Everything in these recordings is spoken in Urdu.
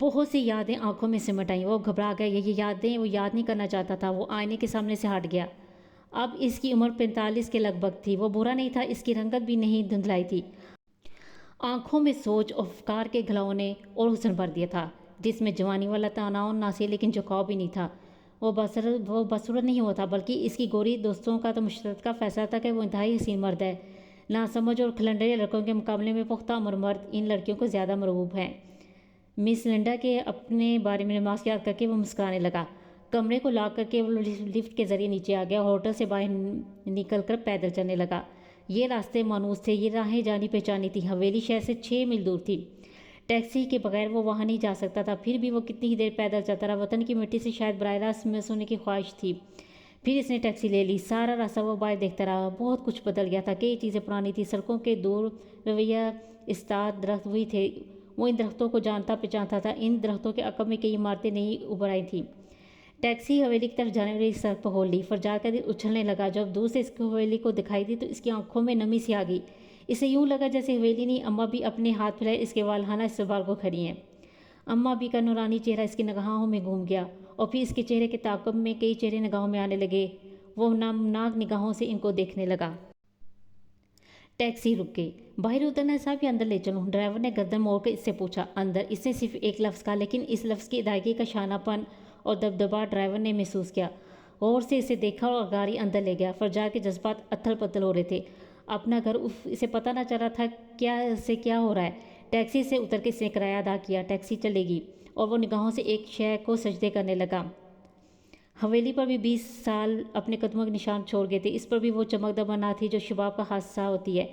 بہت سی یادیں آنکھوں میں سمٹ آئیں، وہ گھبرا گیا، یہ یادیں وہ یاد نہیں کرنا چاہتا تھا، وہ آئینے کے سامنے سے ہٹ گیا۔ اب اس کی عمر 45 کے لگ بھگ تھی، وہ برا نہیں تھا، اس کی رنگت بھی نہیں دھندلائی تھی، آنکھوں میں سوچ اور افکار کے گھلونے اور حسن بھر دیا تھا، جس میں جوانی والا تناؤ نہ سی لیکن جھکاؤ بھی نہیں تھا۔ وہ بصورت نہیں ہوا تھا، بلکہ اس کی گوری دوستوں کا تو مشترکہ فیصلہ تھا کہ وہ انتہائی حسین مرد ہے۔ ناسمجھ اور کھلنڈرے لڑکوں کے مقابلے میں پختہ عمر مرد ان لڑکیوں کو زیادہ مرغوب ہیں۔ مس لنڈا کے اپنے بارے میں ریمارکس یاد کر کے وہ مسکرانے لگا۔ کمرے کو لاک کر کے وہ لفٹ کے ذریعے نیچے آ گیا اور ہوٹل سے باہر نکل کر پیدل چلنے لگا۔ یہ راستے مانوس تھے، یہ راہیں جانی پہچانی تھی۔ حویلی شہر سے 6 میل دور تھی، ٹیکسی کے بغیر وہ وہاں نہیں جا سکتا تھا، پھر بھی وہ کتنی ہی دیر پیدل چلتا رہا۔ وطن کی مٹی سے شاید براہ راست مس ہونے کی خواہش تھی۔ پھر اس نے ٹیکسی لے لی، سارا راستہ وہ باہر دیکھتا رہا۔ بہت کچھ بدل گیا تھا، کئی چیزیں پرانی تھیں، سڑکوں کے دور رویہ استاد درخت وہی تھے، وہ ان درختوں کو جانتا پہچانتا تھا، ان درختوں کے عقب میں کئی عمارتیں نئی ابھر آئی تھیں۔ ٹیکسی حویلی کی طرف جانے والی سڑک پر ہول لی، فرجاد کا دل اچھلنے لگا، جب دور سے اس کو حویلی کو دکھائی دی تو اس کی آنکھوں میں نمی سی آ گئی، اسے یوں لگا جیسے حویلی نہیں، اماں بھی اپنے ہاتھ پھیلائے اس کے والہانہ استقبال کو کھڑی ہیں۔ اماں بھی کا نورانی چہرہ اس کی نگاہوں میں گھوم گیا، اور پھر اس کے چہرے کے تعاقب میں کئی چہرے نگاہوں میں آنے لگے، وہ نامناک نگاہوں سے ان کو دیکھنے لگا۔ ٹیکسی رک گئی۔ باہر اترنا صاحب یا اندر لے چلوں؟ ڈرائیور نے گردن موڑ کر اس سے پوچھا۔ اندر، اس نے صرف ایک لفظ کہا، لیکن اس لفظ کی ادائیگی کا شانہ پن اور دبدبا ڈرائیور نے محسوس کیا۔ غور سے اسے دیکھا اور گاڑی اندر لے گیا۔ فرجاد کے جذبات اتھل پتھل ہو رہے تھے۔ اپنا گھر، اسے پتہ نہ چل رہا تھا کیا ہو رہا ہے۔ ٹیکسی سے اتر کے اس نے کرایہ ادا کیا، ٹیکسی چلے گی، اور وہ نگاہوں سے ایک شے کو سجدے کرنے لگا۔ حویلی پر بھی 20 سال اپنے قدموں کے نشان چھوڑ گئے تھے، اس پر بھی وہ چمک دمک نہ تھی جو شباب کا حادثہ ہوتی ہے،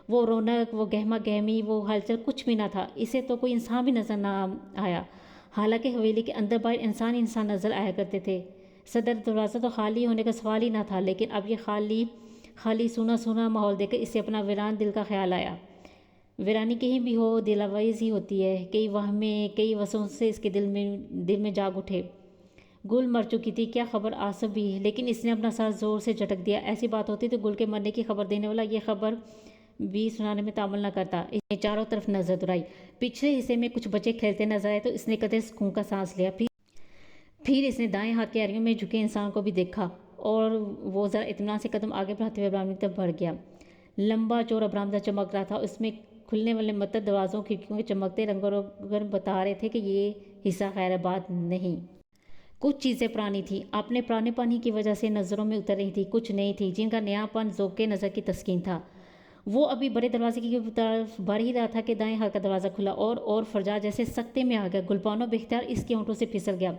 وہ رونق، وہ گہما گہمی، وہ ہلچل، کچھ بھی نہ تھا۔ اسے تو کوئی انسان بھی نظر نہ آیا، حالانکہ حویلی کے اندر باہر انسان ہی انسان نظر آیا کرتے تھے۔ صدر دروازہ تو خالی ہونے کا سوال ہی نہ تھا، لیکن اب یہ خالی سونا سونا ماحول دیکھ کر اسے اپنا ویران دل کا خیال آیا۔ ویرانی کہیں بھی ہو دلاویز ہی ہوتی ہے، کئی وہمیں، کئی وسوسے اس کے دل میں جاگ اٹھے۔ گل مر چکی تھی، کیا خبر آصف بھی، لیکن اس نے اپنا سر زور سے جھٹک دیا۔ ایسی بات ہوتی تو گل کے مرنے کی خبر دینے والا یہ خبر بھی سنانے میں تعامل نہ کرتا۔ اس نے چاروں طرف نظر دوڑائی، پچھلے حصے میں کچھ بچے کھیلتے نظر آئے تو اس نے قدرے سکون کا سانس لیا۔ پھر اس نے دائیں ہاتھ کی آریوں میں جھکے انسان کو بھی دیکھا، اور وہ ذرا اطمینان سے قدم آگے بڑھاتے ہوئے برآمدی کی طرف بڑھ گیا۔ لمبا چوڑا برآمدہ چمک رہا تھا، اس میں کھلنے والے متعدد دروازوں کھڑکیوں کے چمکتے رنگ و رنگ بتا رہے تھے کہ یہ حصہ خیر آباد نہیں۔ کچھ چیزیں پرانی تھیں، اپنے پرانے پن ہی کی وجہ سے نظروں میں اتر رہی تھیں، کچھ نئی تھیں جن کا نیا پن ذوق نظر کی تسکین تھا۔ وہ ابھی بڑے دروازے کی طرف بڑھ ہی رہا تھا کہ دائیں ہاتھ کا دروازہ کھلا، اور فرجاد جیسے سکتے میں آ گیا۔ گلبانو بے اختیار اس کے ہونٹوں سے پھسل گیا،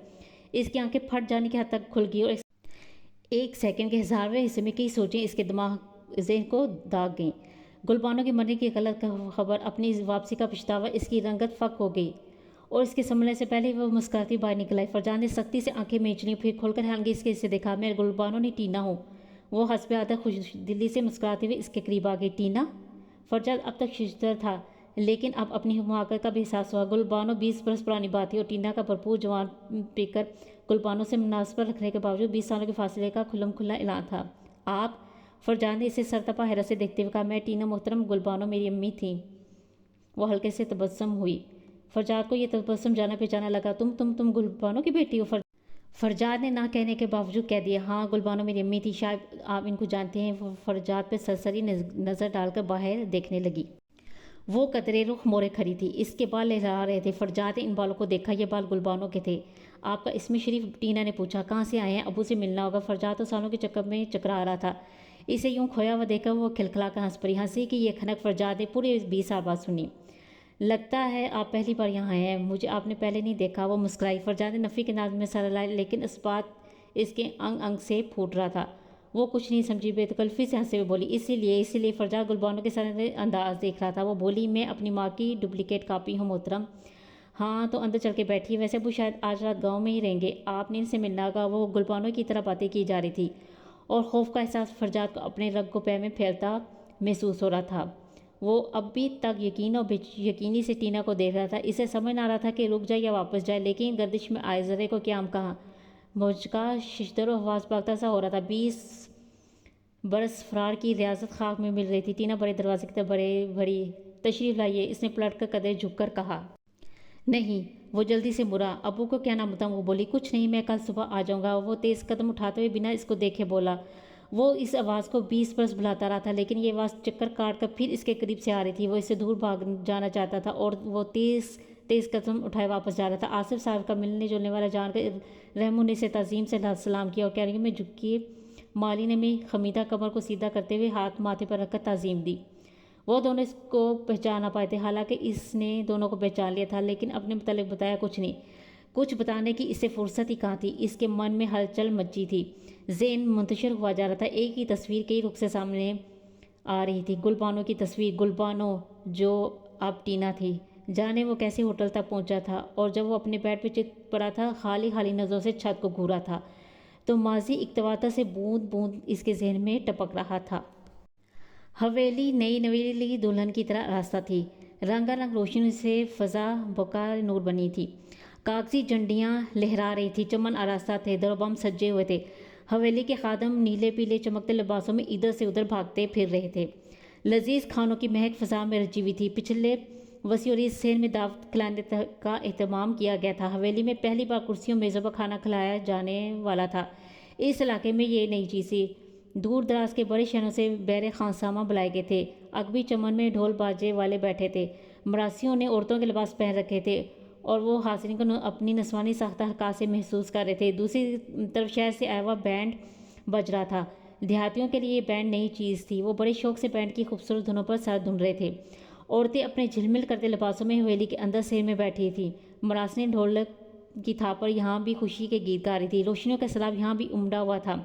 اس کی آنکھیں پھٹ جانے کی حد تک کھل گئی، اور ایک سیکنڈ کے 1000ویں حصے میں کئی سوچیں اس کے ذہن کو داغ گئیں۔ گلبانو کے مرنے کی غلط خبر، اپنی واپسی کا پچھتاوا، اس کی رنگت فک ہو گئی، اور اس کے سنبھلنے سے پہلے وہ مسکراتی باہر نکل آئی۔ فرجاد نے سختی سے آنکھیں مینچ لیں، پھر کھول کر حیرانگی سے دیکھا۔ میں گلبانو نہیں، ٹینا ہوں۔ وہ حسب عادت خوش دلی سے مسکراتے ہوئے اس کے قریب آ گئی۔ ٹینا؟ فرجاد اب تک ششدر تھا، لیکن اب اپنی حماقت کا بھی احساس ہوا۔ گلبانو 20 برس پرانی بات تھی، اور ٹینا کا بھرپور جوان پیکر گلبانو سے مناسبت رکھنے کے باوجود 20 سالوں کے فاصلے کا کھلم کھلا اعلان تھا۔ آپ؟ فرجاد نے اسے سرتپا حیرت سے دیکھتے ہوئے کہا۔ میں ٹینا محترم، گلبانو میری امی تھیں۔ وہ ہلکے سے تبسم ہوئی۔ فرجاد کو یہ تبسم جانا پہچانا لگا۔ تم گلبانو کی بیٹی ہو؟ فرجاد نے نہ کہنے کے باوجود کہہ دیا۔ ہاں، گلبانو میری امی تھی، شاید آپ ان کو جانتے ہیں۔ وہ فرجاد پہ سرسری نظر ڈال کر باہر دیکھنے لگی۔ وہ قدرے رخ موڑے کھڑی تھی، اس کے بال لہرا رہے تھے۔ فرجاد نے ان بالوں کو دیکھا، یہ بال گلبانو کے تھے۔ آپ کا اسم شریف؟ ٹینا نے پوچھا۔ کہاں سے آئے ہیں؟ ابو سے ملنا ہوگا۔ فرجاد تو سالوں کے چکر میں چکرا رہا تھا، اسے یوں کھویا ہوا دیکھ کر وہ کھلکھلا کر ہنس پڑی۔ ہنسی کی یہ کھنک فرجاد نے پورے 20 سال بعد سنی۔ لگتا ہے آپ پہلی بار یہاں آئے ہیں، مجھے آپ نے پہلے نہیں دیکھا۔ وہ مسکرائی۔ فرجاد نے نفی کے انداز میں سر ہلایا، لیکن اس بات اس کے انگ انگ سے پھوٹ رہا تھا۔ وہ کچھ نہیں سمجھی، بے تکلفی سے ہنستے ہوئے بولی۔ اسی لیے فرجاد گلبانو کے سارے انداز دیکھ رہا تھا۔ وہ بولی، میں اپنی ماں کی ڈپلیکیٹ کاپی ہوں محترم۔ ہاں تو اندر چل کے بیٹھیے، ویسے ابو شاید آج رات گاؤں میں ہی رہیں گے، آپ نے ان سے ملنا ہوگا۔ وہ گلبانو کی طرح باتیں کی جا رہی تھی، اور خوف کا احساس فرجاد کو اپنے رگ و پے میں پھیلتا محسوس ہو رہا تھا۔ وہ ابھی تک یقین اور بے یقینی سے ٹینا کو دیکھ رہا تھا، اسے سمجھ نہ آ رہا تھا کہ رک جائے یا واپس جائے، لیکن گردش میں آئے ذرے کو قیام کہاں، موجقہ ششدر و حواس باختہ سا ہو رہا تھا۔ 20 برس فرار کی ریاضت خاک میں مل رہی تھی۔ ٹینا بڑے دروازے کی طرف بڑھی۔ تشریف لائیے، اس نے پلٹ کر قدرے جھک کر کہا۔ نہیں، وہ جلدی سے مرا۔ ابو کو کیا نام بتاؤں؟ وہ بولی کچھ نہیں، میں کل صبح آ جاؤں گا۔ وہ تیز قدم اٹھاتے ہوئے بنا اس کو دیکھے بولا۔ وہ اس آواز کو 20 برس بلاتا رہا تھا، لیکن یہ آواز چکر کاٹ کر پھر اس کے قریب سے آ رہی تھی۔ وہ اس سے دور بھاگ جانا چاہتا تھا اور وہ تیز قدم اٹھائے واپس جا رہا تھا۔ آصف صاحب کا ملنے جلنے والا جان کر رحمو نے اسے تعظیم سے سلام کیا اور کیریوں میں جھکی مالی نے بھی خمیدہ کمر کو سیدھا کرتے ہوئے ہاتھ ماتھے پر رکھ کر تعظیم دی۔ وہ دونوں اس کو پہچان نہ پائے تھے، حالانکہ اس نے دونوں کو پہچان لیا تھا، لیکن اپنے متعلق بتایا کچھ نہیں۔ کچھ بتانے کی اسے فرصت ہی کہاں تھی۔ اس کے من میں ہلچل مچی تھی، ذہن منتشر ہوا جا رہا تھا۔ ایک ہی تصویر کئی رخ سے سامنے آ رہی تھی، گل بانو کی تصویر، گل بانو جو اب ٹینا تھی۔ جانے وہ کیسے ہوٹل تک پہنچا تھا، اور جب وہ اپنے بیڈ پہ چت پڑا تھا، خالی نظروں سے چھت کو گھورا تھا، تو ماضی اکتواتا سے بوند بوند اس کے ذہن میں ٹپک رہا تھا۔ حویلی نئی نویلی دلہن کی طرح راستہ تھی، رنگا رنگ روشنی سے فضا بکار نور بنی تھی، کاغذی جھنڈیاں لہرا رہی تھی، چمن آراستہ تھے، در و بام سجے ہوئے تھے۔ حویلی کے خادم نیلے پیلے چمکتے لباسوں میں ادھر سے ادھر بھاگتے پھر رہے تھے۔ لذیذ کھانوں کی مہک فضا میں رچی ہوئی تھی۔ پچھلے وسیع اور اس صحن میں دعوت کھلانے کا اہتمام کیا گیا تھا۔ حویلی میں پہلی بار کرسیوں میزوں پر کھانا کھلایا جانے والا تھا۔ اس علاقے میں یہ نئی چیز تھی۔ دور دراز کے بڑے شہروں سے بیر خانساماں بلائے گئے تھے۔ عقبی چمن میں ڈھول باجے والے بیٹھے تھے، مراسیوں نے عورتوں کے لباس پہن رکھے تھے اور وہ حاضرین کو اپنی نسوانی ساختہ حرکات سے محسوس کر رہے تھے۔ دوسری طرف شہر سے آیا ہوا بینڈ بج رہا تھا۔ دیہاتیوں کے لیے یہ بینڈ نئی چیز تھی، وہ بڑے شوق سے بینڈ کی خوبصورت دھنوں پر سر دھن رہے تھے۔ عورتیں اپنے جھلمل کرتے لباسوں میں حویلی کے اندر سیر میں بیٹھی تھیں، مراسین ڈھولک کی تھاپ پر یہاں بھی خوشی کے گیت گا رہی تھی، روشنیوں کا سیلاب یہاں بھی امڈا ہوا تھا۔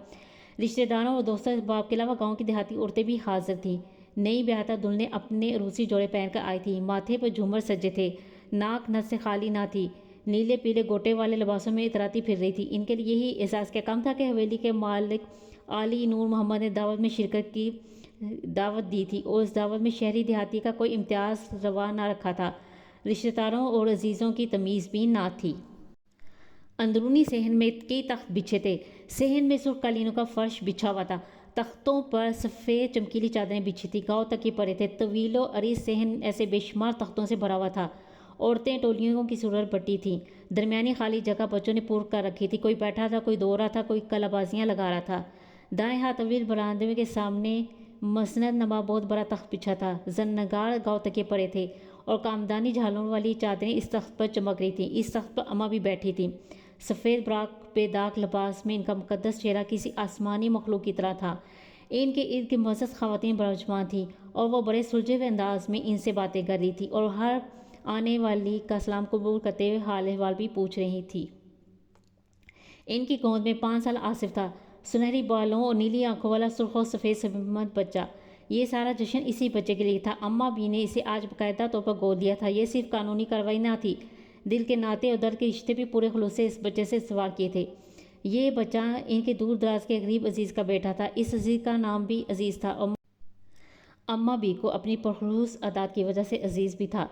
رشتہ داروں اور دوستوں احباب کے علاوہ گاؤں کی دیہاتی عورتیں بھی حاضر تھیں۔ نئی بیاہتا دلہنیں اپنے عروسی جوڑے پہن کر آئی تھیں، ماتھے پر جھومر سجے تھے، ناک نتھ سے خالی نہ تھی، نیلے پیلے گوٹے والے لباسوں میں اتراتی پھر رہی تھی۔ ان کے لیے یہی احساس کیا کم تھا کہ حویلی کے مالک علی نور محمد نے دعوت میں شرکت کی دعوت دی تھی، اور اس دعوت میں شہری دیہاتی کا کوئی امتیاز روا نہ رکھا تھا، رشتہ داروں اور عزیزوں کی تمیز بھی نہ تھی۔ اندرونی صحن میں کئی تخت بچھے تھے، صحن میں سرخ قالینوں کا فرش بچھا ہوا تھا، تختوں پر سفید چمکیلی چادریں بچھی تھیں، گاؤں تک یہ پڑے تھے۔ طویل و عریض صحن ایسے بے شمار تختوں سے بھرا ہوا تھا، عورتیں ٹولیوں کی صورت بٹی تھیں، درمیانی خالی جگہ بچوں نے پر کر رکھی تھی، کوئی بیٹھا تھا، کوئی دو رہا تھا، کوئی کلا بازیاں لگا رہا تھا۔ دائیں ہاتھ طویل برآمدے کے سامنے مسند نما بہت بڑا تخت بچھا تھا، زنگار گاؤں تک یہ پڑے تھے، اور کامدانی جھالروں والی چادریں اس تخت پر چمک رہی تھیں۔ اس تخت پر اماں بھی بیٹھی تھیں، سفید براق پہ داغ لباس میں ان کا مقدس چہرہ کسی آسمانی مخلوق کی طرح تھا۔ ان کے ارد گرد معزز خواتین براجمان تھیں، اور وہ بڑے سلجھے ہوئے انداز میں ان سے باتیں کر رہی تھیں، اور ہر آنے والی کا سلام قبول کرتے ہوئے حال احوال بھی پوچھ رہی تھیں۔ ان کی گود میں 5 سال آصف تھا، سنہری بالوں اور نیلی آنکھوں والا سرخ و سفید سمت بچہ۔ یہ سارا جشن اسی بچے کے لیے تھا۔ اماں بھی نے اسے آج باقاعدہ طور پر گود لیا تھا۔ یہ صرف قانونی کارروائی نہ تھی، دل کے ناطے اور درد کے رشتے بھی پورے خلوص سے اس بچے سے استوار کیے تھے۔ یہ بچہ ان کے دور دراز کے غریب عزیز کا بیٹا تھا۔ اس عزیز کا نام بھی عزیز تھا، اور اماں بی کو اپنی پرخلوص عادات کی وجہ سے عزیز بھی تھا۔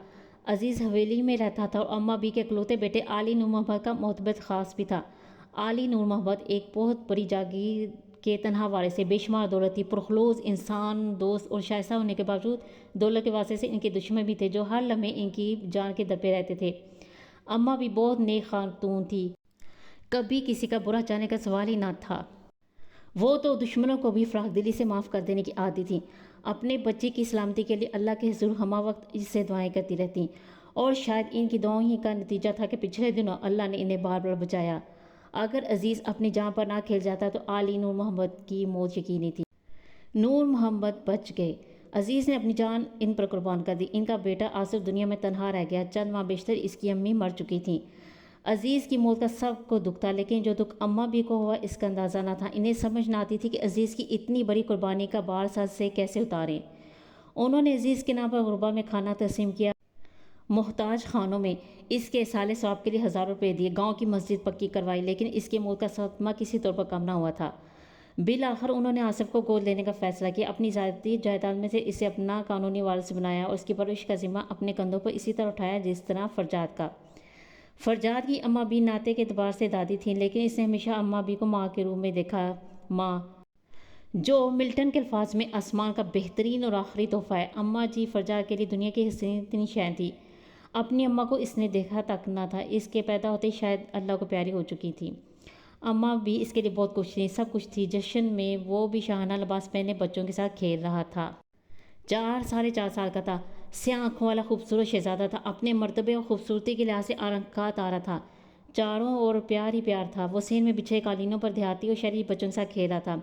عزیز حویلی میں رہتا تھا اور اماں بی کے اکلوتے بیٹے علی نور محمد کا معتبر خاص بھی تھا۔ علی نور محمد ایک بہت بڑی جاگیر کے تنہا وارث تھے، بے شمار دولت تھی، پرخلوص انسان دوست اور شائستہ ہونے کے باوجود دولت کے واسطے سے ان کے دشمن بھی تھے، جو ہر لمحے ان کی جان کے در پہ رہتے تھے۔ اماں بھی بہت نیک خاتون تھی، کبھی کسی کا برا چاہنے کا سوال ہی نہ تھا۔ وہ تو دشمنوں کو بھی فراخ دلی سے معاف کر دینے کی عادی تھیں۔ اپنے بچے کی سلامتی کے لیے اللہ کے حضور ہمہ وقت اس سے دعائیں کرتی رہتیں، اور شاید ان کی دعاؤں ہی کا نتیجہ تھا کہ پچھلے دنوں اللہ نے انہیں بار بار بچایا۔ اگر عزیز اپنی جان پر نہ کھیل جاتا تو علی نور محمد کی موت یقینی تھی۔ نور محمد بچ گئے، عزیز نے اپنی جان ان پر قربان کر دی۔ ان کا بیٹا آصف دنیا میں تنہا رہ گیا، چند ماہ بیشتر اس کی امی مر چکی تھیں۔ عزیز کی موت کا سب کو دکھ تھا، لیکن جو دکھ اماں بھی کو ہوا اس کا اندازہ نہ تھا۔ انہیں سمجھ نہ آتی تھی کہ عزیز کی اتنی بڑی قربانی کا بار سر سے کیسے اتاریں۔ انہوں نے عزیز کے نام پر غربا میں کھانا تقسیم کیا، محتاج خانوں میں اس کے ایصال ثواب کے لیے 1000 روپے دیے، گاؤں کی مسجد پکی کروائی، لیکن اس کی موت کا صدمہ کسی طور پر کم نہ ہوا تھا۔ بالآخر انہوں نے آصف کو گود لینے کا فیصلہ کیا، اپنی ذاتی جائیداد میں سے اسے اپنا قانونی وارث بنایا، اور اس کی پرورش کا ذمہ اپنے کندھوں پر اسی طرح اٹھایا جس طرح فرجاد کا۔ فرجاد کی اماں بھی ناطے کے اعتبار سے دادی تھیں، لیکن اس نے ہمیشہ اماں بھی کو ماں کے روپ میں دیکھا، ماں جو ملٹن کے الفاظ میں آسمان کا بہترین اور آخری تحفہ ہے۔ اماں جی فرجاد کے لیے دنیا کی حسین ترین شے تھی۔ اپنی اماں کو اس نے دیکھا تک نہ تھا، اس کے پیدا ہوتے ہی شاید اللہ کو پیاری ہو چکی تھی۔ اماں بھی اس کے لیے بہت کچھ تھی، سب کچھ تھی۔ جشن میں وہ بھی شاہانہ لباس پہنے بچوں کے ساتھ کھیل رہا تھا۔ 4 سال کا تھا، سیاہ آنکھوں والا خوبصورت شہزادہ تھا، اپنے مرتبے اور خوبصورتی کے لحاظ سے آرنکات آ رہا تھا، چاروں اور پیار ہی پیار تھا۔ وہ سین میں بچھے قالینوں پر دیہاتی اور شہری بچوں کے ساتھ کھیل رہا تھا۔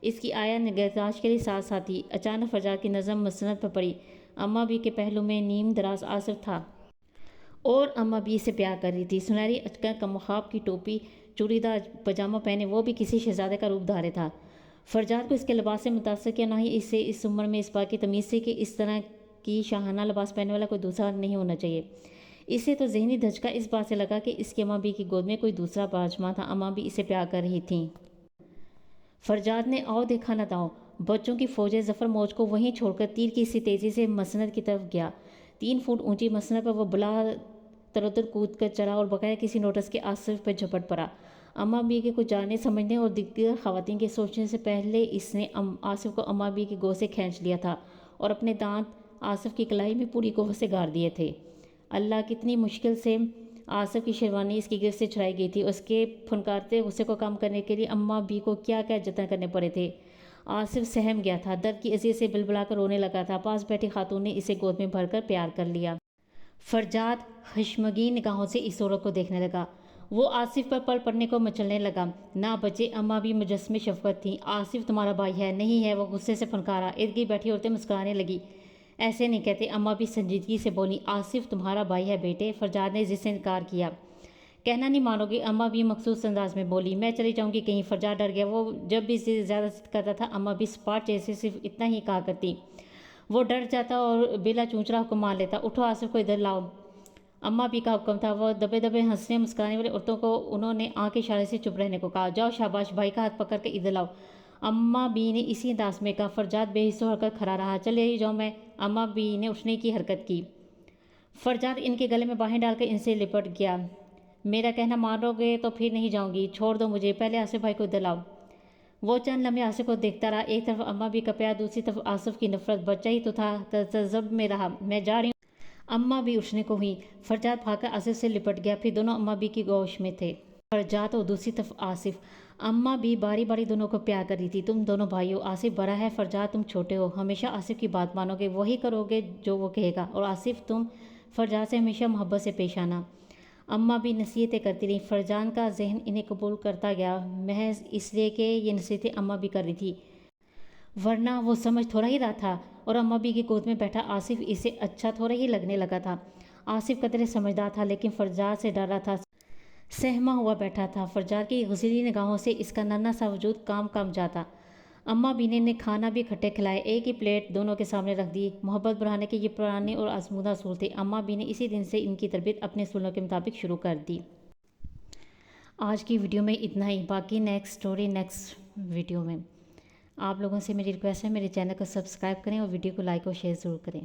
اس کی آیا نگہداشت کے لیے ساتھ ساتھ تھی۔ اچانک فرجاد کی نظر مسند پر پڑی۔ اماں بھی کے پہلو میں نیم دراز آصف تھا اور اماں بھی اسے پیار کر رہی تھی۔ سنہری اچکن کمخاب کی ٹوپی، چوڑی دار پاجامہ پہنے وہ بھی کسی شہزادے کا روپ دھارے تھا۔ فرجاد کو اس کے لباس سے متاثر کیا، نہ ہی اسے اس عمر میں اس بات کی تمیز سے کہ اس طرح کی شاہانہ لباس پہننے والا کوئی دوسرا نہیں ہونا چاہیے۔ اسے تو ذہنی دھچکا اس بات سے لگا کہ اس کی اماں بھی کی گود میں کوئی دوسرا باجماں تھا۔ اماں بھی اسے پیار کر رہی تھیں۔ فرجاد نے آؤ دیکھا نہ تاؤ بچوں کی فوج ظفر موج کو وہیں چھوڑ کر تیر کی سی تیزی سے مسند کی طرف گیا۔ 3 فٹ اونچی مسند پر وہ بلا تردد کود کر چڑھا اور بغیر کسی نوٹس کے آصف پر جھپٹ پڑا۔ اماں بی کے کچھ جاننے سمجھنے اور دیگر خواتین کے سوچنے سے پہلے اس نے آصف کو اماں بی کی گود سے کھینچ لیا تھا اور اپنے دانت آصف کی کلائی میں پوری قوت سے گاڑ دیے تھے۔ اللہ کتنی مشکل سے آصف کی شیروانی اس کی گرفت سے چھڑائی گئی تھی۔ اس کے پھنکارتے غصے کو کم کرنے کے لیے اماں بی کو کیا کیا جتن کرنے پڑے تھے۔ آصف سہم گیا تھا، درد کی اذیت سے بلبلا کر رونے لگا تھا۔ پاس بیٹھی خاتون نے اسے گود میں بھر کر پیار کر لیا۔ فرجاد خشمگین نگاہوں سے اس عورت کو دیکھنے لگا۔ وہ آصف پر پل پڑنے کو مچلنے لگا۔ نہ بچے، اماں بھی مجسمِ شفقت تھیں۔ آصف تمہارا بھائی ہے، نہیں ہے، وہ غصے سے پھنکارا۔ ارد گرد بیٹھی عورتیں مسکرانے لگی۔ ایسے نہیں کہتے، اماں بھی سنجیدگی سے بولی۔ آصف تمہارا بھائی ہے بیٹے، فرجاد نے ضد سے انکار کیا۔ کہنا نہیں مانو گے، اماں بھی مخصوص انداز میں بولی۔ میں چلی جاؤں گی کہیں، فرجاد ڈر گیا۔ وہ جب بھی زیادہ ضد کرتا تھا اماں بھی سپاٹ چہرے سے صرف اتنا ہی کہا کرتی۔ وہ ڈر جاتا اور بلا چونچرا حکم مان لیتا، اٹھو آصف کو ادھر لاؤ۔ اماں بھی کا حکم تھا۔ وہ دبے دبے ہنسنے مسکرانے والی عورتوں کو انہوں نے آنکھ کے اشارے سے چپ رہنے کو کہا۔ جاؤ شاباش، بھائی کا ہاتھ پکڑ کے ادھر لاؤ، اماں بی نے اسی انداز میں کہا۔ فرجاد بے حس و حرکت کھڑا رہا۔ چلے جاؤں میں، اماں بی نے اٹھنے کی حرکت کی۔ فرجاد ان کے گلے میں باہیں ڈال کر ان سے لپٹ گیا۔ میرا کہنا مانو گے تو پھر نہیں جاؤں گی، چھوڑ دو مجھے، پہلے آصف بھائی کو ادھر لاؤ۔ وہ چند لمحے آصف کو دیکھتا رہا، ایک طرف اماں بی کا پیار، دوسری طرف آصف کی نفرت۔ بچہ ہی تو تھا، تذبذب میں رہا۔ میں جا رہی ہوں، اماں بھی اٹھنے کو ہوئی۔ فرجاد بھاگ کر آصف سے لپٹ گیا، پھر دونوں اماں بی کی گوش میں تھے، فرجاد اور دوسری طرف آصف۔ اماں بھی باری باری دونوں کو پیار کر رہی تھی۔ تم دونوں بھائی ہو، آصف بڑا ہے، فرجاد تم چھوٹے ہو، ہمیشہ آصف کی بات مانو گے، وہی کرو گے جو وہ کہے گا، اور آصف تم فرجاد سے ہمیشہ محبت سے پیش آنا۔ اماں بھی نصیحتیں کرتی رہیں۔ فرجاد کا ذہن انہیں قبول کرتا گیا، محض اس لیے کہ یہ نصیحتیں اماں بھی کر رہی تھی، ورنہ وہ سمجھ تھوڑا ہی رہا تھا۔ اور اماں بی کی گود میں بیٹھا آصف اسے اچھا تھوڑا ہی لگنے لگا تھا۔ آصف قدرے سمجھدار تھا، لیکن فرجاد سے ڈر رہا تھا، سہما ہوا بیٹھا تھا۔ فرجاد کی غضیلی نگاہوں سے اس کا ننھا سا وجود کام جاتا۔ اماں بی نے کھانا بھی کھٹے کھلائے، ایک ہی پلیٹ دونوں کے سامنے رکھ دی۔ محبت بڑھانے کے یہ پرانے اور آزمودہ اصول تھے۔ اماں بی نے اسی دن سے ان کی تربیت اپنے اصولوں کے مطابق شروع کر دی۔ آج کی ویڈیو میں اتنا ہی، باقی نیکسٹ سٹوری نیکسٹ ویڈیو میں۔ آپ لوگوں سے میری ریکویسٹ ہے، میرے چینل کو سبسکرائب کریں اور ویڈیو کو لائک اور شیئر ضرور کریں۔